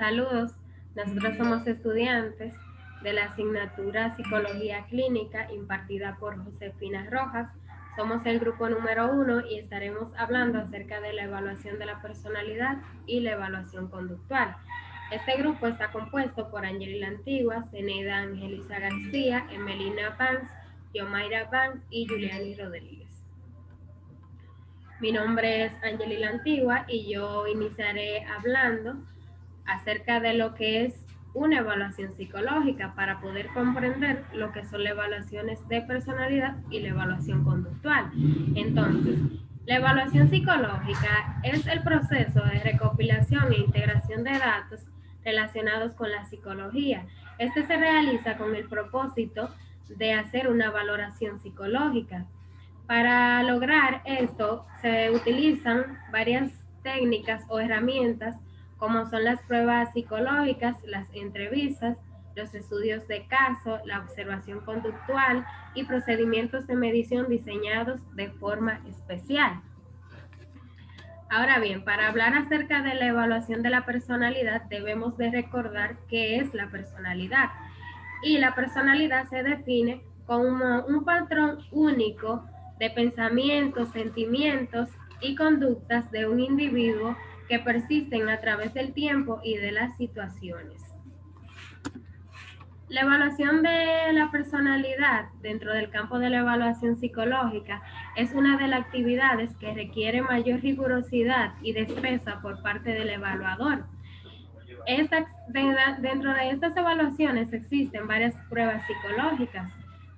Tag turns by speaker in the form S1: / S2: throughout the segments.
S1: Saludos, nosotros somos estudiantes de la asignatura Psicología Clínica impartida por Josefina Rojas. Somos el grupo número 1 y estaremos hablando acerca de la evaluación de la personalidad y la evaluación conductual. Este grupo está compuesto por Angelina Antigua, Zeneida Angeliza García, Emelina Vance, Yomaira Vance y Juliani Rodríguez. Mi nombre es Angelina Antigua y yo iniciaré hablando acerca de lo que es una evaluación psicológica para poder comprender lo que son las evaluaciones de personalidad y la evaluación conductual. Entonces, la evaluación psicológica es el proceso de recopilación e integración de datos relacionados con la psicología. Este se realiza con el propósito de hacer una valoración psicológica. Para lograr esto se utilizan varias técnicas o herramientas como son las pruebas psicológicas, las entrevistas, los estudios de caso, la observación conductual y procedimientos de medición diseñados de forma especial. Ahora bien, para hablar acerca de la evaluación de la personalidad, debemos de recordar qué es la personalidad. Y la personalidad se define como un patrón único de pensamientos, sentimientos y conductas de un individuo que persisten a través del tiempo y de las situaciones. La evaluación de la personalidad dentro del campo de la evaluación psicológica es una de las actividades que requiere mayor rigurosidad y destreza por parte del evaluador. Dentro de estas evaluaciones existen varias pruebas psicológicas,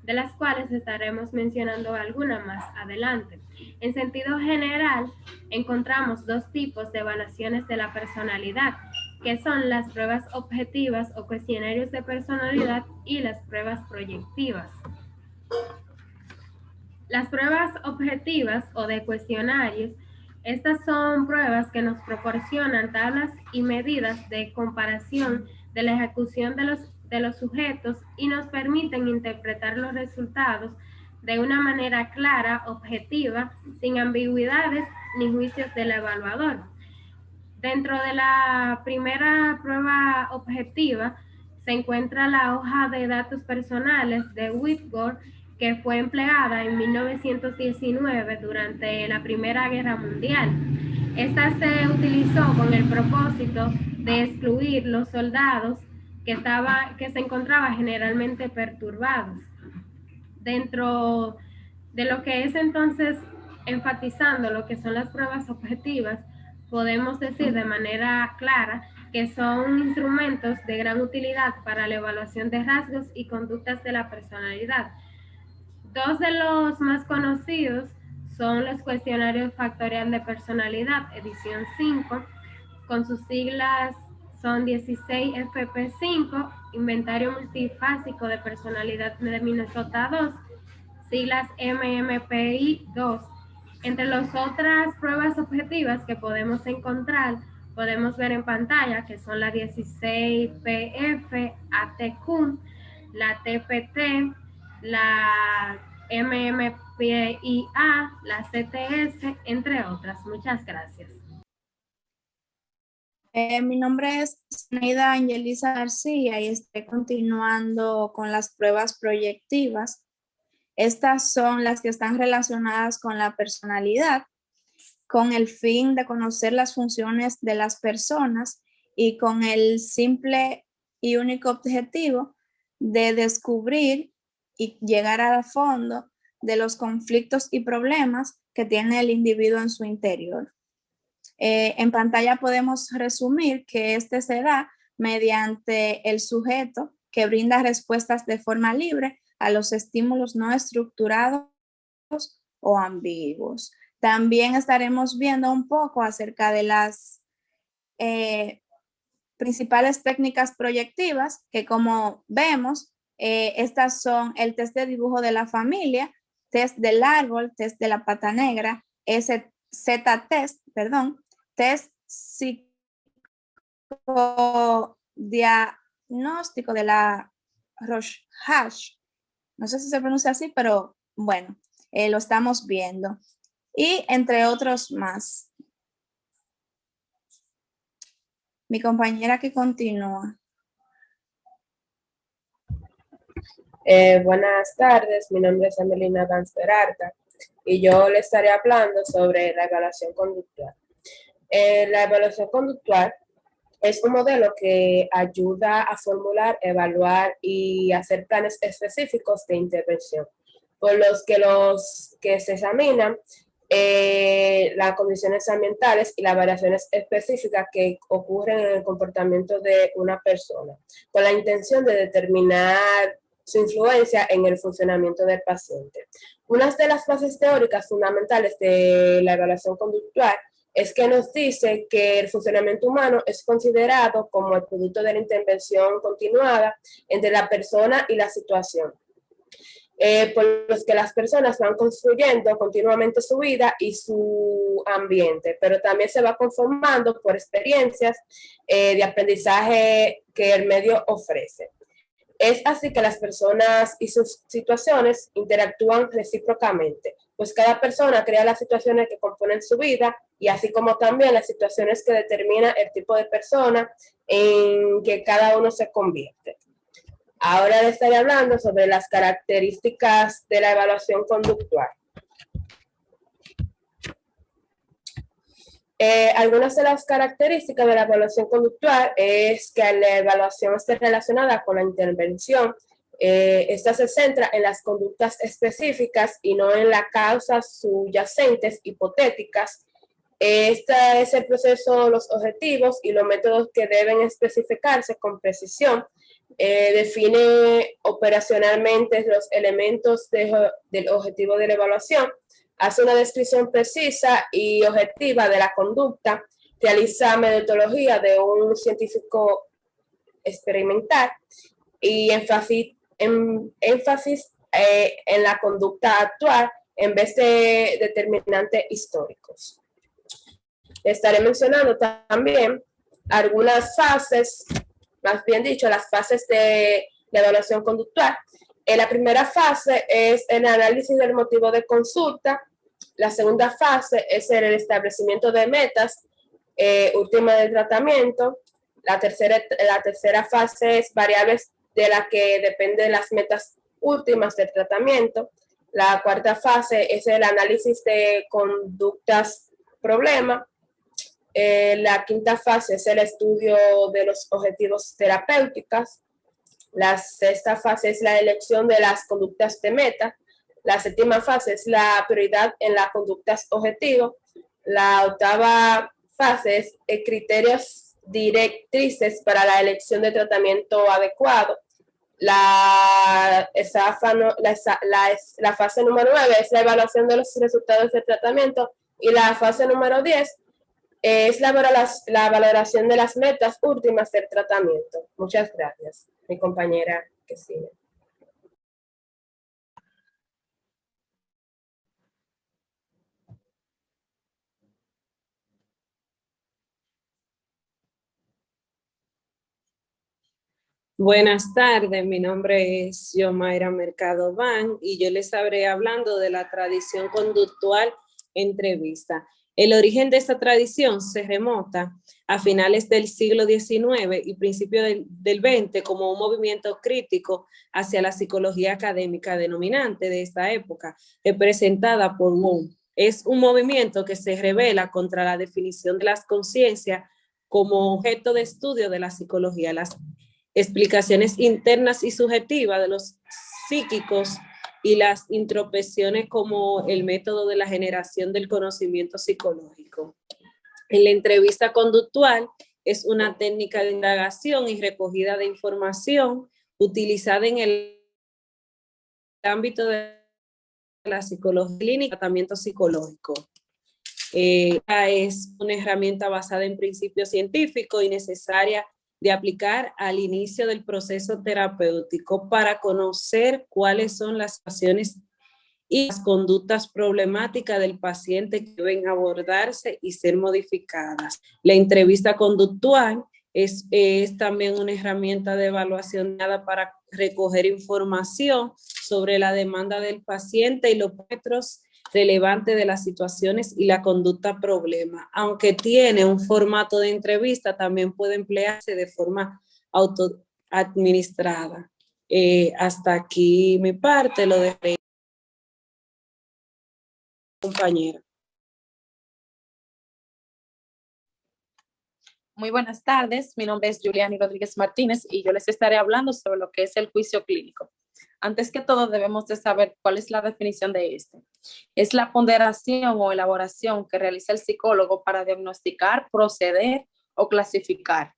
S1: de las cuales estaremos mencionando algunas más adelante. En sentido general, encontramos dos tipos de evaluaciones de la personalidad, que son las pruebas objetivas o cuestionarios de personalidad y las pruebas proyectivas. Las pruebas objetivas o de cuestionarios, estas son pruebas que nos proporcionan tablas y medidas de comparación de la ejecución de los sujetos y nos permiten interpretar los resultados de una manera clara, objetiva, sin ambigüedades ni juicios del evaluador. Dentro de la primera prueba objetiva se encuentra la hoja de datos personales de Whitworth, que fue empleada en 1919 durante la Primera Guerra Mundial. Esta se utilizó con el propósito de excluir los soldados que se encontraban generalmente perturbados. Dentro de lo que es entonces enfatizando lo que son las pruebas objetivas, podemos decir de manera clara que son instrumentos de gran utilidad para la evaluación de rasgos y conductas de la personalidad. Dos de los más conocidos son los cuestionarios factorial de personalidad, edición 5, con sus siglas son 16FP5, inventario multifásico de personalidad de Minnesota 2, siglas MMPI 2. Entre las otras pruebas objetivas que podemos encontrar, podemos ver en pantalla que son la 16PF, ATQ, la TPT, la MMPIA, la CTS, entre otras. Muchas gracias.
S2: Mi nombre es Zeneida Angeliza García y estoy continuando con las pruebas proyectivas. Estas son las que están relacionadas con la personalidad, con el fin de conocer las funciones de las personas y con el simple y único objetivo de descubrir y llegar al fondo de los conflictos y problemas que tiene el individuo en su interior. En pantalla podemos resumir que este se da mediante el sujeto que brinda respuestas de forma libre a los estímulos no estructurados o ambiguos. También estaremos viendo un poco acerca de las principales técnicas proyectivas, que como vemos, estas son el test de dibujo de la familia, test del árbol, test de la pata negra, Z-test, perdón, test psicodiagnóstico de la Rorschach. No sé si se pronuncia así, pero bueno, lo estamos viendo. Y entre otros más. Mi compañera que continúa.
S3: Buenas tardes, mi nombre es Amelina Danz Peralta y yo le estaré hablando sobre la evaluación conductual. La evaluación conductual es un modelo que ayuda a formular, evaluar y hacer planes específicos de intervención, por los que se examinan las condiciones ambientales y las variaciones específicas que ocurren en el comportamiento de una persona, con la intención de determinar su influencia en el funcionamiento del paciente. Una de las bases teóricas fundamentales de la evaluación conductual es que nos dice que el funcionamiento humano es considerado como el producto de la intervención continuada entre la persona y la situación, por los que las personas van construyendo continuamente su vida y su ambiente, pero también se va conformando por experiencias de aprendizaje que el medio ofrece. Es así que las personas y sus situaciones interactúan recíprocamente, pues cada persona crea las situaciones que componen su vida y así como también las situaciones que determinan el tipo de persona en que cada uno se convierte. Ahora le estaré hablando sobre las características de la evaluación conductual. Algunas de las características de la evaluación conductual es que la evaluación esté relacionada con la intervención. Esta se centra en las conductas específicas y no en las causas subyacentes hipotéticas. Este es el proceso, los objetivos y los métodos que deben especificarse con precisión. Define operacionalmente los elementos del objetivo de la evaluación, hace una descripción precisa y objetiva de la conducta, realiza metodología de un científico experimental y énfasis en la conducta actual en vez de determinantes históricos. Estaré mencionando también algunas fases, más bien dicho, las fases de la evaluación conductual. La primera fase es el análisis del motivo de consulta. La segunda fase es el establecimiento de metas últimas del tratamiento. La tercera fase es variables de las que dependen las metas últimas del tratamiento. La cuarta fase es el análisis de conductas problema. La quinta fase es el estudio de los objetivos terapéuticos. La sexta fase es la elección de las conductas de meta. La séptima fase es la prioridad en las conductas objetivo. La octava fase es criterios directrices para la elección de tratamiento adecuado. La fase número 9 es la evaluación de los resultados del tratamiento y la fase número 10 es la valoración de las metas últimas del tratamiento. Muchas gracias. Mi compañera que sigue.
S4: Buenas tardes, mi nombre es Yomaira Mercado Van y yo les estaré hablando de la tradición conductual entrevista. El origen de esta tradición se remota a finales del siglo XIX y principios del XX como un movimiento crítico hacia la psicología académica denominante de esta época, representada por Moon. Es un movimiento que se revela contra la definición de las conciencias como objeto de estudio de la psicología, las explicaciones internas y subjetivas de los psíquicos y las introspecciones como el método de la generación del conocimiento psicológico. En la entrevista conductual es una técnica de indagación y recogida de información utilizada en el ámbito de la psicología clínica y tratamiento psicológico. Es una herramienta basada en principios científicos y necesaria de aplicar al inicio del proceso terapéutico para conocer cuáles son las situaciones y las conductas problemáticas del paciente que deben abordarse y ser modificadas. La entrevista conductual es también una herramienta de evaluación para recoger información sobre la demanda del paciente y los parámetros relevante de las situaciones y la conducta problema. Aunque tiene un formato de entrevista, también puede emplearse de forma autoadministrada. Hasta aquí mi parte, lo dejaré, compañera.
S5: Muy buenas tardes, mi nombre es Juliani Rodríguez Martínez y yo les estaré hablando sobre lo que es el juicio clínico. Antes que todo debemos de saber cuál es la definición de este. Es la ponderación o elaboración que realiza el psicólogo para diagnosticar, proceder o clasificar.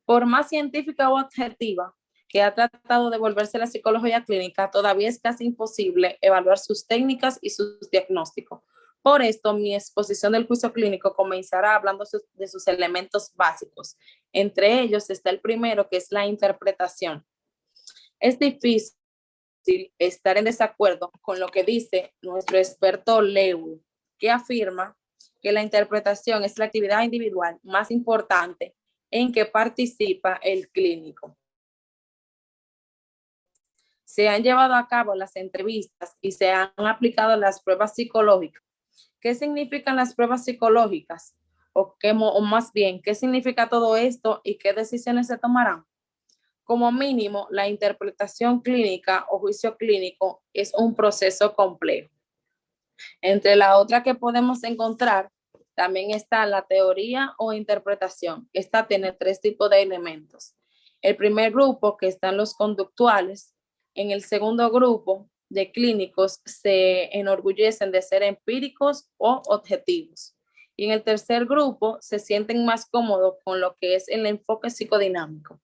S5: Por más científica o objetiva que ha tratado de volverse la psicología clínica, todavía es casi imposible evaluar sus técnicas y sus diagnósticos. Por esto, mi exposición del juicio clínico comenzará hablando de sus elementos básicos. Entre ellos está el primero, que es la interpretación. Es difícil estar en desacuerdo con lo que dice nuestro experto Leu, que afirma que la interpretación es la actividad individual más importante en que participa el clínico. Se han llevado a cabo las entrevistas y se han aplicado las pruebas psicológicas. ¿Qué significan las pruebas psicológicas? O más bien, ¿qué significa todo esto y qué decisiones se tomarán? Como mínimo, la interpretación clínica o juicio clínico es un proceso complejo. Entre la otra que podemos encontrar, también está la teoría o interpretación. Esta tiene 3 tipos de elementos. El primer grupo, que están los conductuales. En el segundo grupo de clínicos se enorgullecen de ser empíricos o objetivos. Y en el tercer grupo se sienten más cómodos con lo que es el enfoque psicodinámico.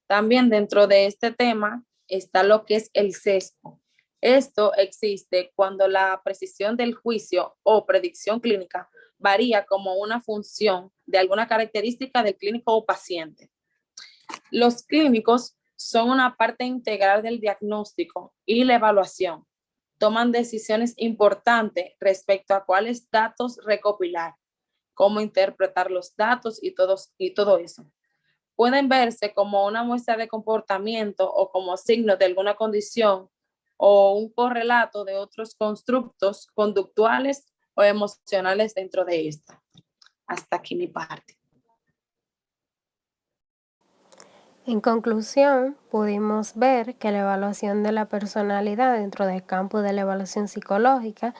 S5: También dentro de este tema está lo que es el sesgo. Esto existe cuando la precisión del juicio o predicción clínica varía como una función de alguna característica del clínico o paciente. Los clínicos son una parte integral del diagnóstico y la evaluación. Toman decisiones importantes respecto a cuáles datos recopilar, cómo interpretar los datos y todo eso. Pueden verse como una muestra de comportamiento o como signo de alguna condición o un correlato de otros constructos conductuales o emocionales dentro de esta. Hasta aquí mi parte.
S1: En conclusión, pudimos ver que la evaluación de la personalidad dentro del campo de la evaluación psicológica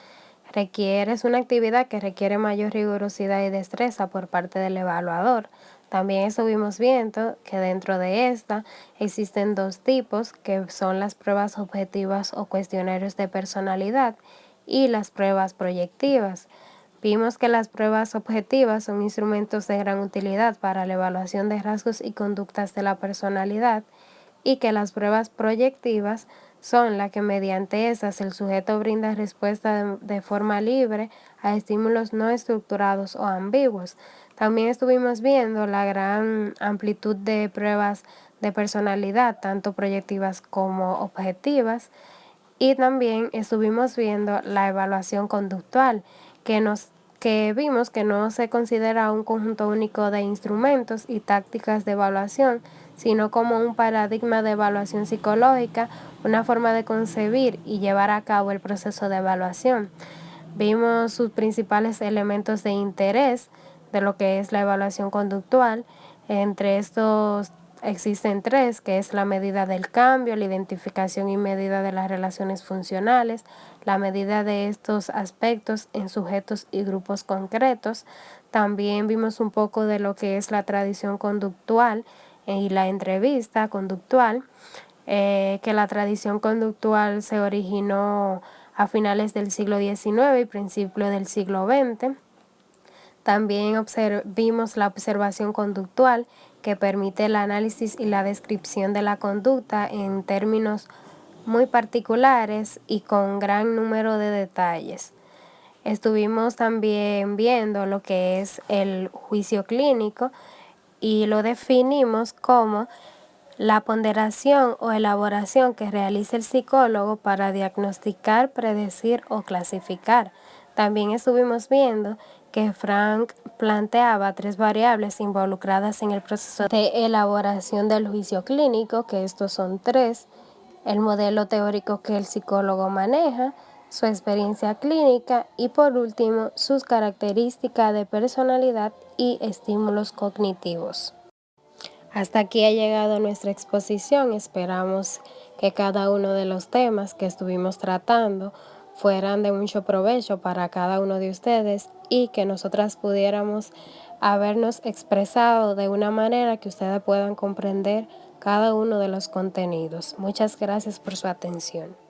S1: es una actividad que requiere mayor rigurosidad y destreza por parte del evaluador. También estuvimos viendo que dentro de esta existen 2 tipos, que son las pruebas objetivas o cuestionarios de personalidad y las pruebas proyectivas. Vimos que las pruebas objetivas son instrumentos de gran utilidad para la evaluación de rasgos y conductas de la personalidad y que las pruebas proyectivas son las que mediante esas el sujeto brinda respuesta de forma libre a estímulos no estructurados o ambiguos. También estuvimos viendo la gran amplitud de pruebas de personalidad, tanto proyectivas como objetivas, y también estuvimos viendo la evaluación conductual, que vimos que no se considera un conjunto único de instrumentos y tácticas de evaluación, sino como un paradigma de evaluación psicológica, una forma de concebir y llevar a cabo el proceso de evaluación. Vimos sus principales elementos de interés de lo que es la evaluación conductual. Entre estos existen 3, que es la medida del cambio, la identificación y medida de las relaciones funcionales, la medida de estos aspectos en sujetos y grupos concretos. También vimos un poco de lo que es la tradición conductual y la entrevista conductual, que la tradición conductual se originó a finales del siglo XIX y principios del siglo XX. También vimos la observación conductual, que permite el análisis y la descripción de la conducta en términos muy particulares y con gran número de detalles. Estuvimos también viendo lo que es el juicio clínico y lo definimos como la ponderación o elaboración que realiza el psicólogo para diagnosticar, predecir o clasificar. También estuvimos viendo que Frank planteaba 3 variables involucradas en el proceso de elaboración del juicio clínico, que estos son 3: el modelo teórico que el psicólogo maneja, su experiencia clínica y por último sus características de personalidad y estímulos cognitivos. Hasta aquí ha llegado nuestra exposición. Esperamos que cada uno de los temas que estuvimos tratando fueran de mucho provecho para cada uno de ustedes y que nosotras pudiéramos habernos expresado de una manera que ustedes puedan comprender cada uno de los contenidos. Muchas gracias por su atención.